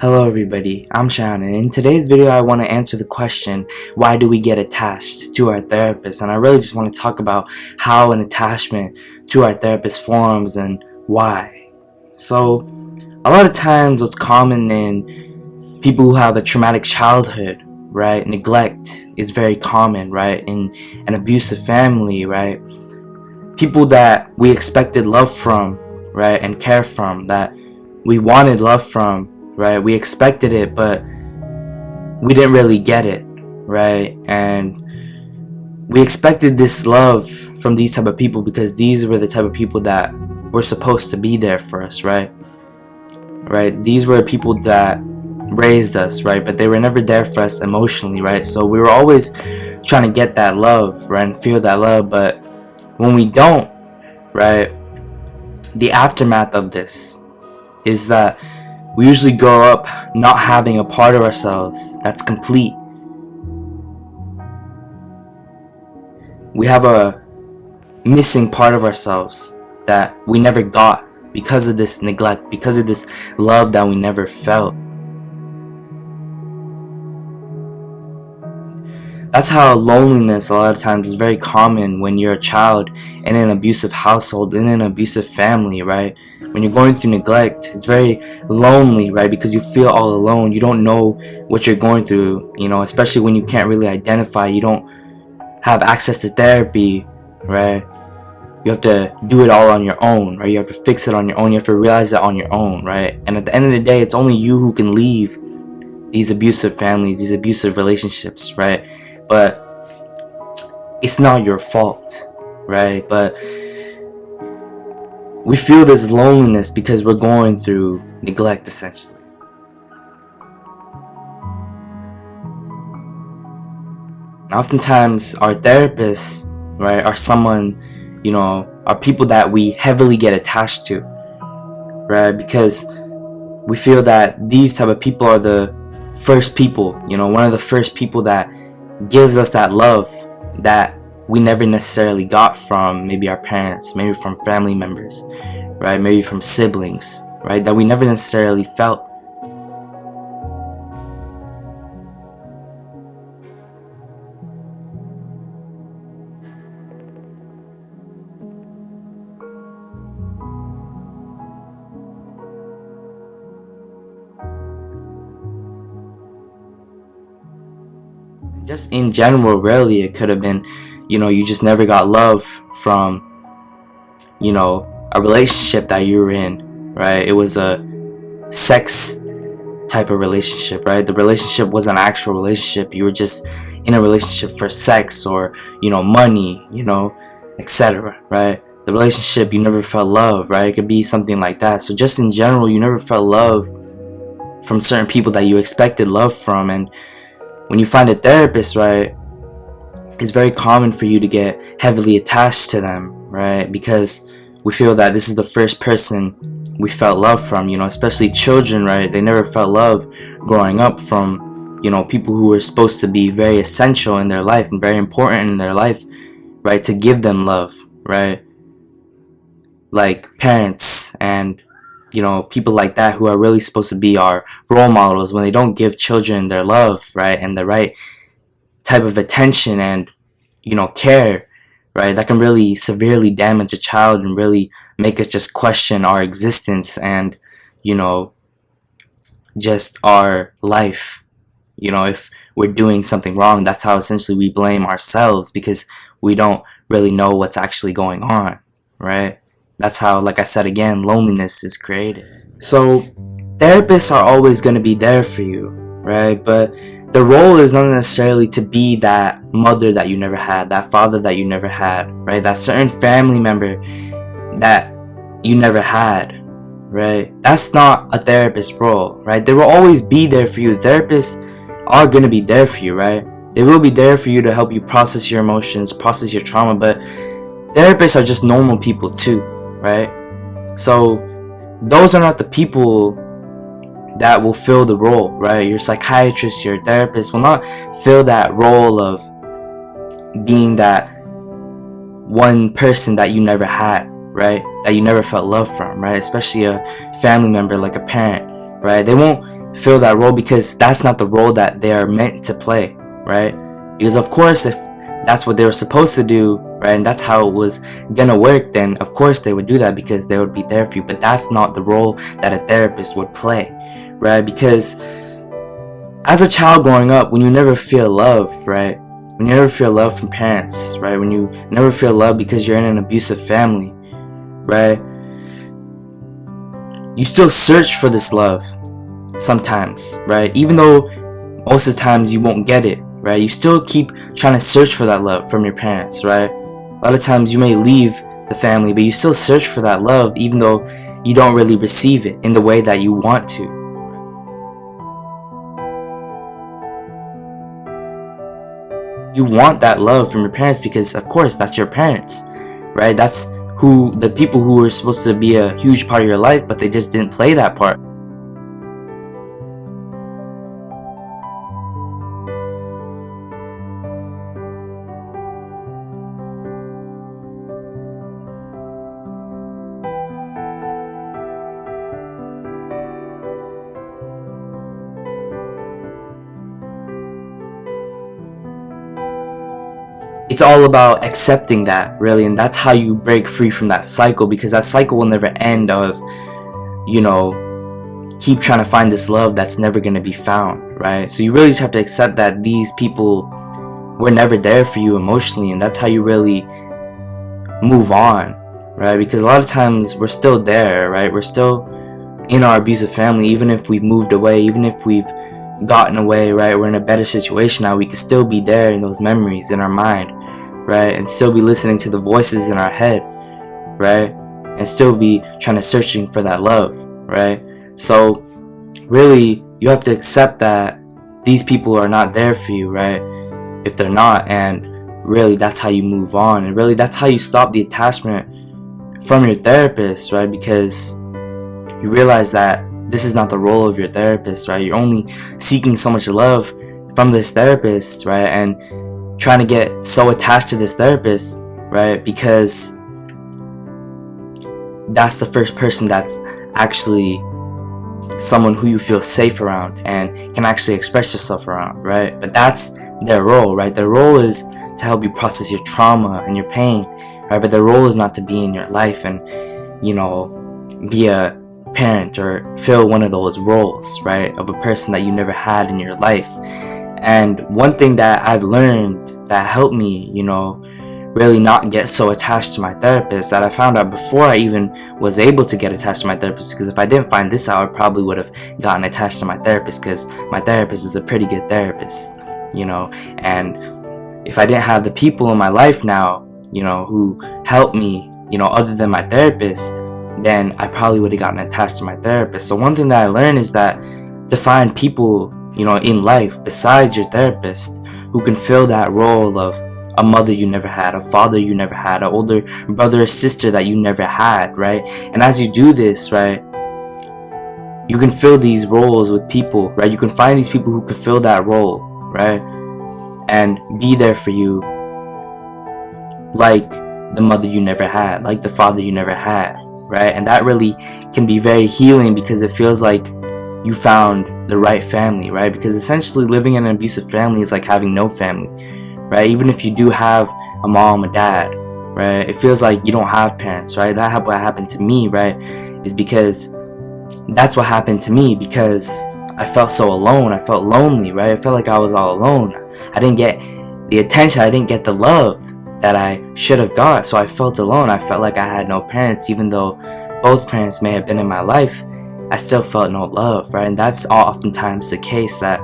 Hello everybody, I'm Sean, and in today's video I want to answer the question, why do we get attached to our therapist? And I really just want to talk about how an attachment to our therapist forms and why. So, a lot of times what's common in people who have a traumatic childhood, right, neglect is very common, right, in an abusive family, right, people that we expected love from, right, and care from, that we wanted love from, right, we expected it, but we didn't really get it, right, and we expected this love from these type of people because these were the type of people that were supposed to be there for us, right, these were people that raised us, right, but they were never there for us emotionally, right, so we were always trying to get that love, right, and feel that love, but when we don't, right, the aftermath of this is that we usually grow up not having a part of ourselves that's complete. We have a missing part of ourselves that we never got because of this neglect, because of this love that we never felt. That's how loneliness a lot of times is very common when you're a child in an abusive household, in an abusive family, right? When you're going through neglect, it's very lonely, right? Because you feel all alone. You don't know what you're going through, especially when you can't really identify. You don't have access to therapy, right? You have to do it all on your own, right? You have to fix it on your own. You have to realize it on your own, right? And at the end of the day, it's only you who can leave these abusive families, these abusive relationships, right? But it's not your fault, right? But we feel this loneliness because we're going through neglect, essentially. And oftentimes our therapists, right, are someone, are people that we heavily get attached to, right? Because we feel that these type of people are the first people, one of the first people that gives us that love that we never necessarily got from maybe our parents, maybe from family members, right, maybe from siblings, right, that we never necessarily felt. Just in general, really, it could have been, you just never got love from, a relationship that you were in, right? It was a sex type of relationship, right? The relationship was an actual relationship. You were just in a relationship for sex or, money, etc., right? The relationship, you never felt love, right? It could be something like that. So just in general, you never felt love from certain people that you expected love from. And when you find a therapist, right, it's very common for you to get heavily attached to them, right? Because we feel that this is the first person we felt love from, especially children, right? They never felt love growing up from, people who were supposed to be very essential in their life and very important in their life, right? To give them love, right? Like parents and people like that who are really supposed to be our role models, when they don't give children their love, right, and the right type of attention and care, right, that can really severely damage a child and really make us just question our existence and just our life. If we're doing something wrong, that's how essentially we blame ourselves, because we don't really know what's actually going on, right? That's how, like I said again, loneliness is created. So therapists are always going to be there for you, right? But the role is not necessarily to be that mother that you never had, that father that you never had, right? That certain family member that you never had, right? That's not a therapist's role, right? They will always be there for you. Therapists are going to be there for you, right? They will be there for you to help you process your emotions, process your trauma, but therapists are just normal people too, right? So those are not the people that will fill the role, right? Your psychiatrist, your therapist will not fill that role of being that one person that you never had, right? That you never felt love from, right? Especially a family member like a parent, right? They won't fill that role, because that's not the role that they are meant to play, right? Because of course, if that's what they were supposed to do, right, and that's how it was gonna work, then of course they would do that because they would be there for you. But that's not the role that a therapist would play, right? Because as a child growing up, when you never feel love, right, when you never feel love from parents, right, when you never feel love because you're in an abusive family, right, you still search for this love sometimes, right? Even though most of the times you won't get it, right? You still keep trying to search for that love from your parents, right? A lot of times you may leave the family, but you still search for that love even though you don't really receive it in the way that you want to. You want that love from your parents because, of course, that's your parents, right? That's who the people who were supposed to be a huge part of your life, but they just didn't play that part. It's all about accepting that, really, and that's how you break free from that cycle, because that cycle will never end of, you know, keep trying to find this love that's never going to be found, right? So you really just have to accept that these people were never there for you emotionally, and that's how you really move on, right? Because a lot of times we're still there, right? We're still in our abusive family, even if we've moved away, even if we've gotten away, right? We're in a better situation now. We can still be there in those memories in our mind, right? And still be listening to the voices in our head, right? And still be trying to searching for that love, right? So really, you have to accept that these people are not there for you, right? If they're not, and really that's how you move on, and really that's how you stop the attachment from your therapist, right? Because you realize that this is not the role of your therapist, right? You're only seeking so much love from this therapist, right? And trying to get so attached to this therapist, right? Because that's the first person that's actually someone who you feel safe around and can actually express yourself around, right? But that's their role, right? Their role is to help you process your trauma and your pain, right? But their role is not to be in your life and, you know, be a parent or fill one of those roles, right, of a person that you never had in your life. And one thing that I've learned that helped me, you know, really not get so attached to my therapist, that I found out before I even was able to get attached to my therapist, because if I didn't find this out, I probably would have gotten attached to my therapist, because my therapist is a pretty good therapist, you know. And if I didn't have the people in my life now, you know, who helped me, you know, other than my therapist, then I probably would have gotten attached to my therapist. So one thing that I learned is that to find people, you know, in life besides your therapist who can fill that role of a mother you never had, a father you never had, an older brother or sister that you never had, right? And as you do this, right, you can fill these roles with people, right? You can find these people who can fill that role, right? And be there for you like the mother you never had, like the father you never had, right? And that really can be very healing, because it feels like you found the right family, right? Because essentially living in an abusive family is like having no family, right? Even if you do have a mom, a dad, right? It feels like you don't have parents, right? What happened to me, right? Is because that's what happened to me, because I felt so alone. I felt lonely, right? I felt like I was all alone. I didn't get the attention. I didn't get the love that I should have got. So I felt alone. I felt like I had no parents, even though both parents may have been in my life. I still felt no love, right? And that's oftentimes the case, that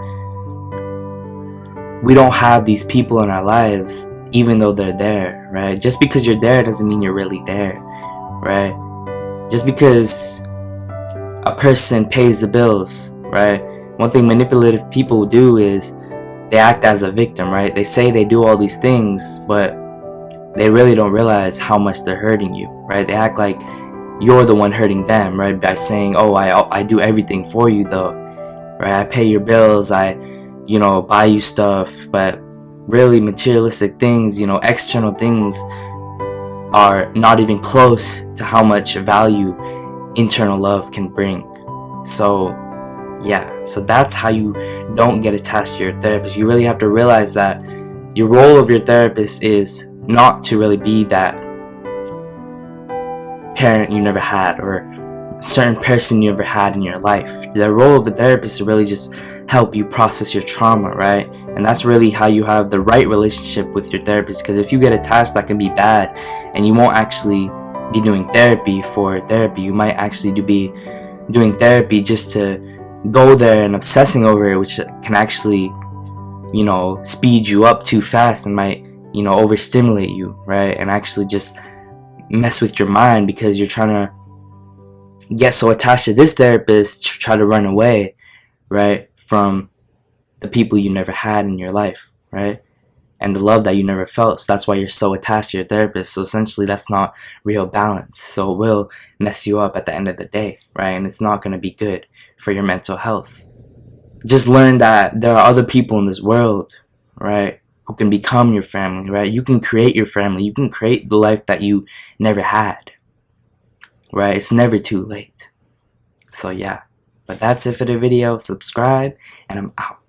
we don't have these people in our lives even though they're there, right? Just because you're there doesn't mean you're really there, right? Just because a person pays the bills, right? One thing manipulative people do is they act as a victim, right? They say they do all these things, but they really don't realize how much they're hurting you, right? They act like you're the one hurting them, right? By saying, oh, I do everything for you though, right? I pay your bills, I, you know, buy you stuff. But really materialistic things, you know, external things are not even close to how much value internal love can bring. So Yeah, so that's how you don't get attached to your therapist. You really have to realize that your role of your therapist is not to really be that parent you never had or a certain person you ever had in your life. The role of the therapist is to really just help you process your trauma, right? And that's really how you have the right relationship with your therapist, because if you get attached, that can be bad, and you won't actually be doing therapy for therapy. You might actually be doing therapy just to go there and obsessing over it, which can actually, speed you up too fast and might, overstimulate you, right? And actually just mess with your mind, because you're trying to get so attached to this therapist to try to run away, right, from the people you never had in your life, right? And the love that you never felt. So that's why you're so attached to your therapist. So essentially, that's not real balance. So it will mess you up at the end of the day, right? And it's not going to be good for your mental health. Just learn that there are other people in this world, right, who can become your family, right? You can create your family. You can create the life that you never had, right? It's never too late. So yeah. But that's it for the video. Subscribe, and I'm out.